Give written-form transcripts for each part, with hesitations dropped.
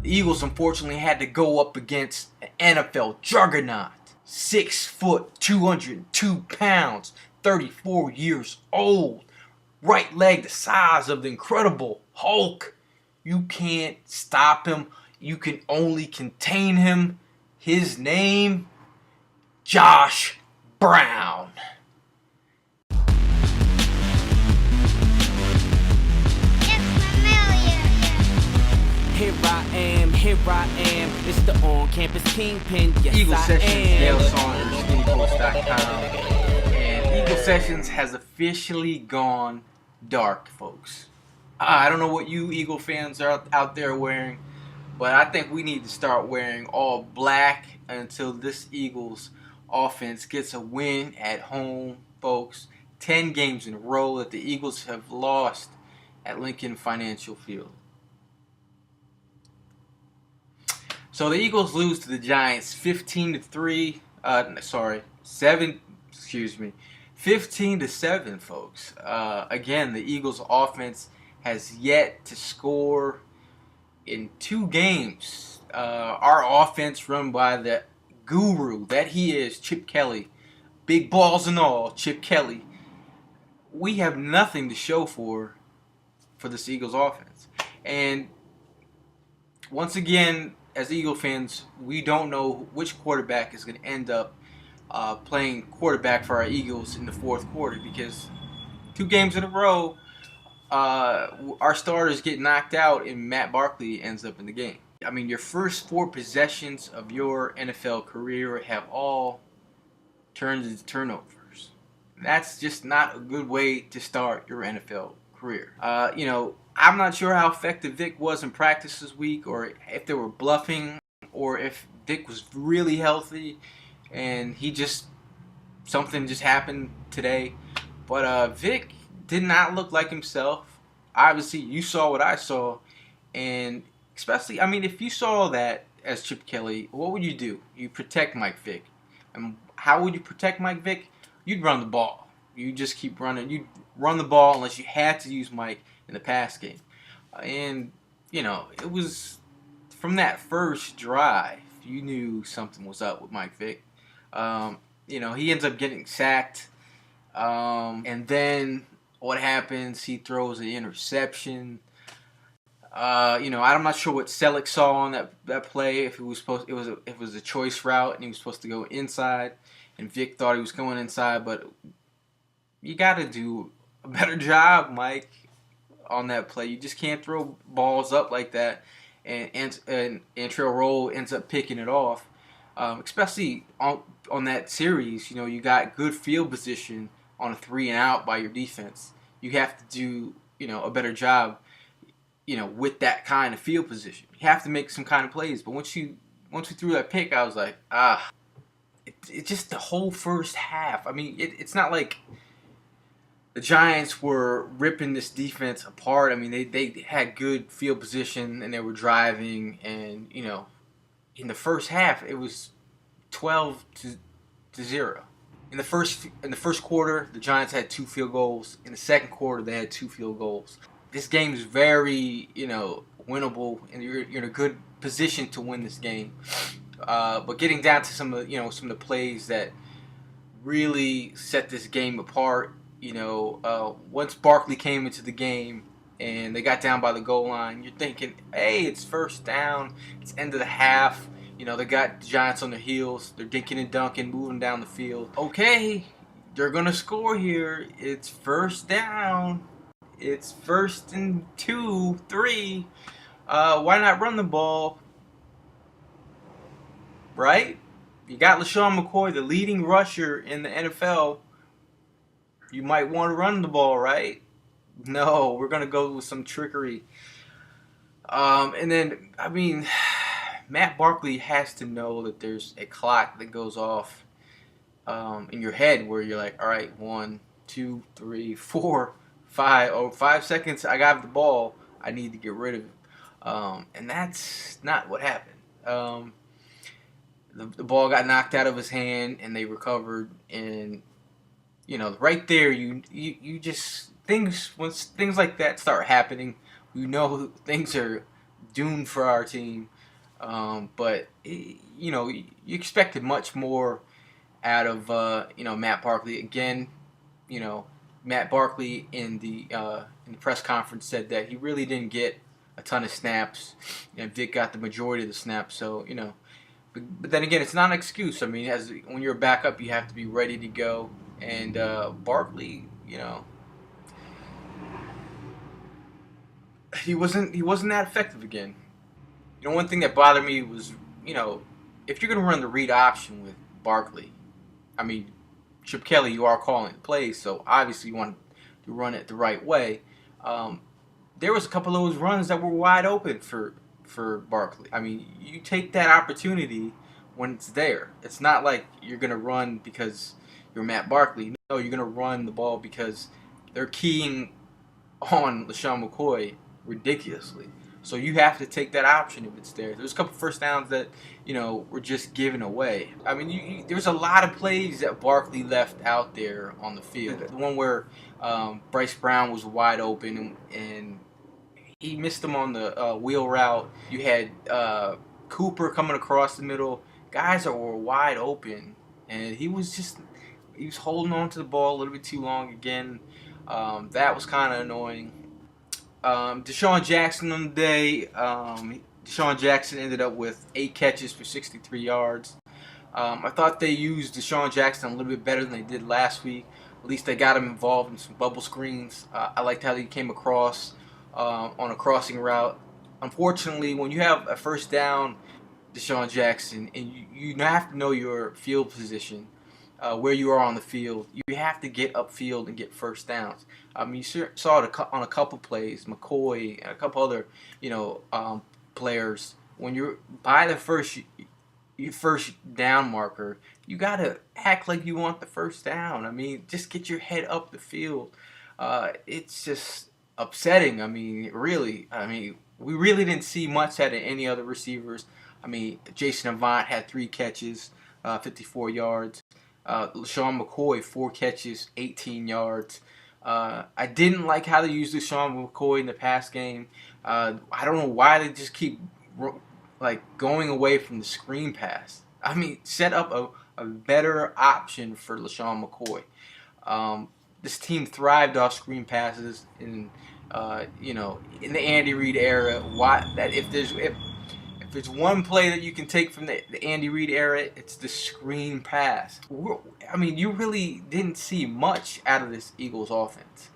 The Eagles unfortunately had to go up against an NFL juggernaut. 6 foot, 202 pounds, 34 years old. Right leg the size of the Incredible Hulk. You can't stop him. You can only contain him. His name, Josh Brown. Here I am, it's the on-campus kingpin, yes Eagle I Sessions, Gayle, am. Saunders, SkinnyPost.com. And Eagle Sessions has officially gone dark, folks. I don't know what you Eagle fans are out there wearing, but I think we need to start wearing all black until this Eagles offense gets a win at home, folks. 10 games in a row that the Eagles have lost at Lincoln Financial Field. So the Eagles lose to the Giants 15-3. 15-7, folks. Again, the Eagles offense has yet to score in 2 games. Our offense, run by the guru that he is, Chip Kelly, big balls and all, Chip Kelly. We have nothing to show for this Eagles offense. And once again, as Eagle fans, we don't know which quarterback is going to end up playing quarterback for our Eagles in the fourth quarter, because 2 games in a row, our starters get knocked out and Matt Barkley ends up in the game. I mean, your first 4 possessions of your NFL career have all turned into turnovers. That's just not a good way to start your NFL career. I'm not sure how effective Vic was in practice this week, or if they were bluffing, or if Vic was really healthy and something just happened today. But Vic did not look like himself. Obviously, you saw what I saw, and especially, I mean, if you saw that as Chip Kelly, what would you do? You protect Mike Vick. And how would you protect Mike Vick? You'd run the ball. You just keep running. You'd run the ball unless you had to use Mike in the pass game. And, it was from that first drive, you knew something was up with Mike Vick. He ends up getting sacked. And then what happens? He throws an interception. I'm not sure what Selleck saw on that play. If it was a choice route and he was supposed to go inside, and Vic thought he was going inside. But you got to do a better job, Mike, on that play. You just can't throw balls up like that, and Antrell Roll ends up picking it off. Especially on that series, you got good field position on a 3 and out by your defense. You have to do, a better job, with that kind of field position. You have to make some kind of plays. But once we threw that pick, I was like, it just the whole first half. I mean, it's not like the Giants were ripping this defense apart. I mean, they had good field position and they were driving, and in the first half it was 12-0. In the first quarter, the Giants had 2 field goals. In the second quarter, they had 2 field goals. This game is very winnable, and you're in a good position to win this game. But getting down to some of the plays that really set this game apart. Once Barkley came into the game and they got down by the goal line, you're thinking, hey, it's first down, it's end of the half. They got the Giants on their heels. They're dinking and dunking, moving down the field. Okay, they're going to score here. It's first down. It's 1st and 2, 3. Why not run the ball? Right? You got LaShawn McCoy, the leading rusher in the NFL. You might want to run the ball, right? No, we're going to go with some trickery. And then, I mean, Matt Barkley has to know that there's a clock that goes off in your head where you're like, all right, 1, 2, 3, 4, 5. Oh, 5 seconds, I got the ball. I need to get rid of him. And that's not what happened. The ball got knocked out of his hand, and they recovered. And right there, you just once things like that start happening, things are doomed for our team. But you expected much more out of Matt Barkley. Again, you know, Matt Barkley in the press conference said that he really didn't get a ton of snaps, and Vic got the majority of the snaps. So but then again, it's not an excuse. I mean, as when you're a backup, you have to be ready to go. And Barkley, he wasn't that effective again. One thing that bothered me was, if you're gonna run the read option with Barkley, I mean, Chip Kelly, you are calling the plays, so obviously you want to run it the right way. Um, there was a couple of those runs that were wide open for Barkley. I mean, you take that opportunity when it's there. It's not like you're gonna run because you're Matt Barkley. No, you're gonna run the ball because they're keying on LaShawn McCoy ridiculously. So you have to take that option if it's there. There's a couple first downs that were just given away. I mean, there's a lot of plays that Barkley left out there on the field. The one where Bryce Brown was wide open and he missed him on the wheel route. You had Cooper coming across the middle. Guys that were wide open, and he was holding on to the ball a little bit too long again. That was kind of annoying. Deshaun Jackson on the day. Deshaun Jackson ended up with 8 catches for 63 yards. I thought they used Deshaun Jackson a little bit better than they did last week. At least they got him involved in some bubble screens. I liked how he came across on a crossing route. Unfortunately, when you have a first down, Deshaun Jackson, and you have to know your field position, where you are on the field. You have to get upfield and get first downs. I mean, you saw it on a couple plays, McCoy and a couple other, players. When you're by the first down marker, you gotta act like you want the first down. I mean, just get your head up the field. It's just upsetting. I mean, really. I mean, we really didn't see much out of any other receivers. I mean, Jason Avant had 3 catches, 54 yards. LaShawn McCoy, 4 catches, 18 yards. I didn't like how they used LaShawn McCoy in the pass game. I don't know why they just keep going away from the screen pass. I mean, set up a better option for LaShawn McCoy. This team thrived off screen passes in the Andy Reid era. If there's one play that you can take from the Andy Reid era, it's the screen pass. I mean, you really didn't see much out of this Eagles offense.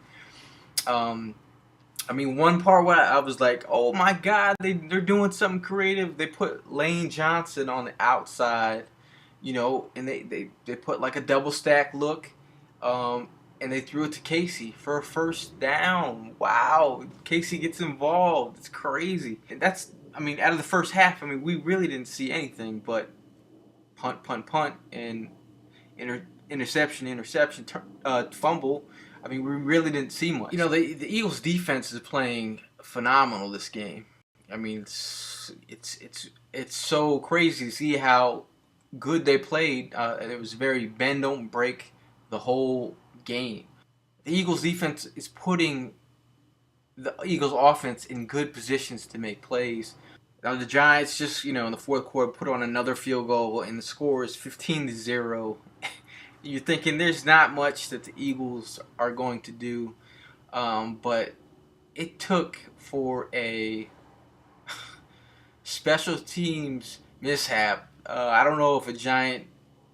I mean, one part where I was like, oh my God, they're doing something creative. They put Lane Johnson on the outside, and they put like a double stack look, and they threw it to Casey for a first down. Wow, Casey gets involved. It's crazy. And out of the first half, we really didn't see anything but punt, and interception, fumble. I mean, we really didn't see much. The Eagles' defense is playing phenomenal this game. I mean, it's so crazy to see how good they played. It was very bend don't break the whole game. The Eagles' defense is putting the Eagles' offense in good positions to make plays. Now the Giants just, in the fourth quarter put on another field goal, and the score is 15-0. You're thinking there's not much that the Eagles are going to do, but it took for a special teams mishap. I don't know if a Giant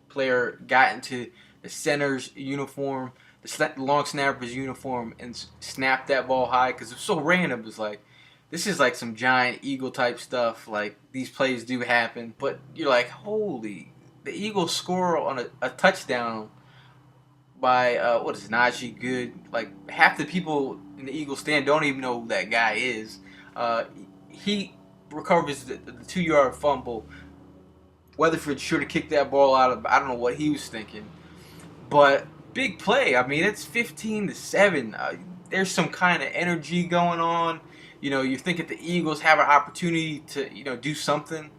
player got into the center's uniform, the long snapper's uniform, and snapped that ball high, because it was so random. It was like, this is like some Giant Eagle type stuff. Like, these plays do happen, but you're like, holy, the Eagles score on a touchdown by Najee Good. Like, half the people in the Eagles stand don't even know who that guy is. He recovers the 2-yard fumble. Weatherford should have kicked that ball out of. I don't know what he was thinking, but big play. I mean, it's 15-7. There's some kind of energy going on. You think that the Eagles have an opportunity to do something,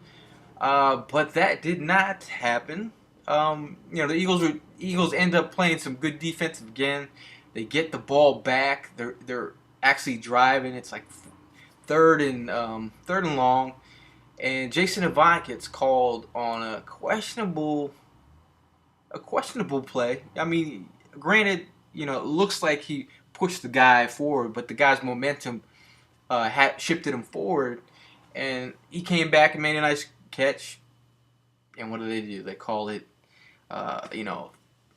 but that did not happen. The Eagles end up playing some good defensive again. They get the ball back. They're actually driving. It's like third and long, and Jason Avant gets called on a questionable play. I mean, granted, it looks like he pushed the guy forward, but the guy's momentum shifted him forward, and he came back and made a nice catch. And what do? They call it,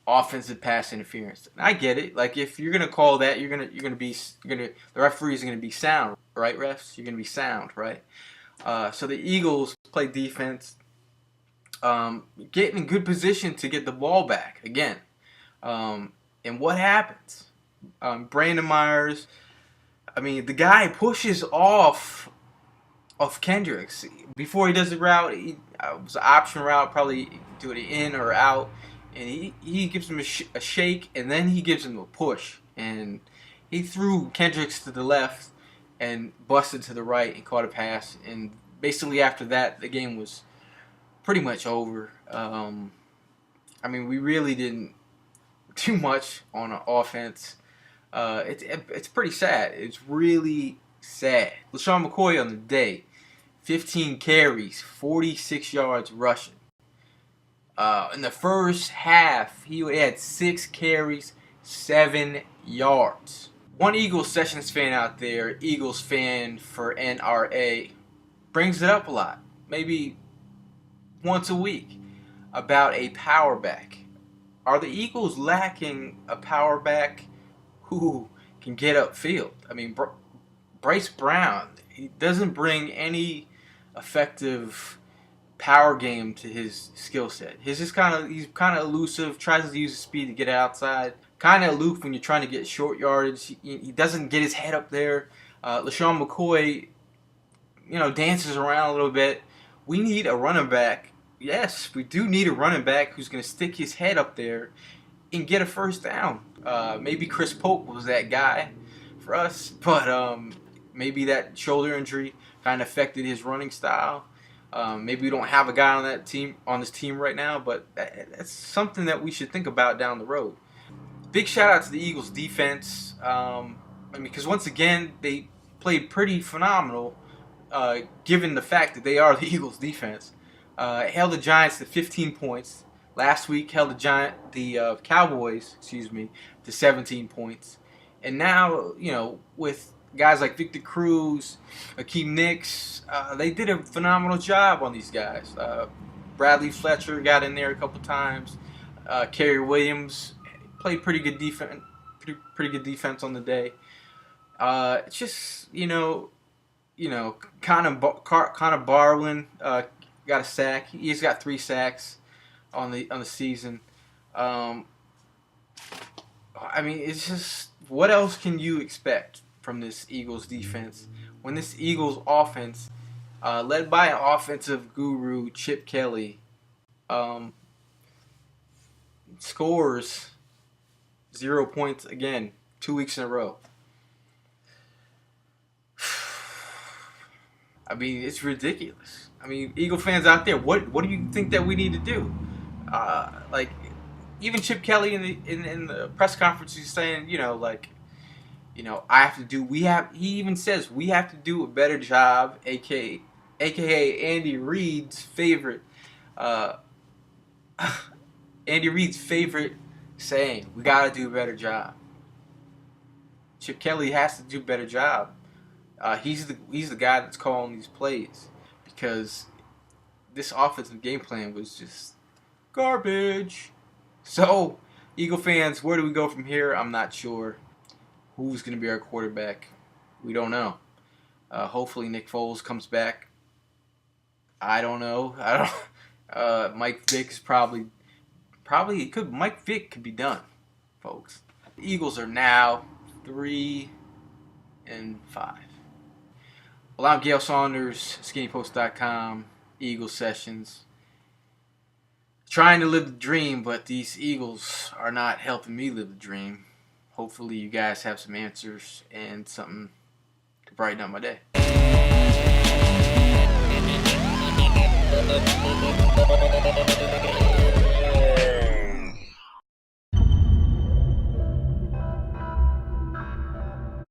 offensive pass interference. And I get it. Like, if you're gonna call that, the referee's gonna be sound, right, refs? You're gonna be sound, right? So the Eagles play defense, get in good position to get the ball back again. And what happens? Brandon Myers, the guy pushes off Kendricks before he does the route. It was an option route, probably do it in or out, and he gives him a shake, and then he gives him a push, and he threw Kendricks to the left and busted to the right and caught a pass, and basically after that the game was pretty much over. We really didn't do much on offense. It's pretty sad. It's really sad. LaShawn McCoy on the day, 15 carries, 46 yards rushing. In the first half, he had 6 carries, 7 yards. One Eagles Sessions fan out there, Eagles fan for NRA, brings it up a lot, maybe once a week, about a power back. Are the Eagles lacking a power back who can get upfield? Bryce Brown, he doesn't bring any effective power game to his skill set. He's kind of elusive, tries to use his speed to get outside, kind of aloof when you're trying to get short yardage. He doesn't get his head up there. LaShawn McCoy, dances around a little bit. We need a running back. Yes, we do need a running back who's going to stick his head up there and get a first down. Maybe Chris Polk was that guy for us, but maybe that shoulder injury kind of affected his running style. Maybe we don't have a guy on this team right now, but that's something that we should think about down the road. Big shout out to the Eagles defense, because once again they played pretty phenomenal, given the fact that they are the Eagles defense. Held the Giants to 15 points. Last week held the Cowboys, to 17 points. And now, with guys like Victor Cruz, Akeem Nicks, they did a phenomenal job on these guys. Bradley Fletcher got in there a couple times. Kerry Williams played pretty good defense on the day. It's just Connor Barwin got a sack. He's got 3 sacks on the season. It's just, what else can you expect from this Eagles defense when this Eagles offense, led by an offensive guru, Chip Kelly, scores 0 points again 2 weeks in a row? It's ridiculous. Eagle fans out there, what do you think that we need to do? Even Chip Kelly in the press conference, he's saying, he even says we have to do a better job, aka Andy Reid's favorite saying, we got to do a better job. Chip Kelly has to do a better job. He's the guy that's calling these plays, because this offensive game plan was just garbage. So, Eagle fans, where do we go from here? I'm not sure. Who's going to be our quarterback? We don't know. Hopefully Nick Foles comes back. I don't know. Mike Vick is probably Mike Vick could be done, folks. The Eagles are now 3-5. Well, I'm Gayle Saunders, skinnypost.com, Eagles Sessions. Trying to live the dream, but these Eagles are not helping me live the dream. Hopefully you guys have some answers and something to brighten up my day.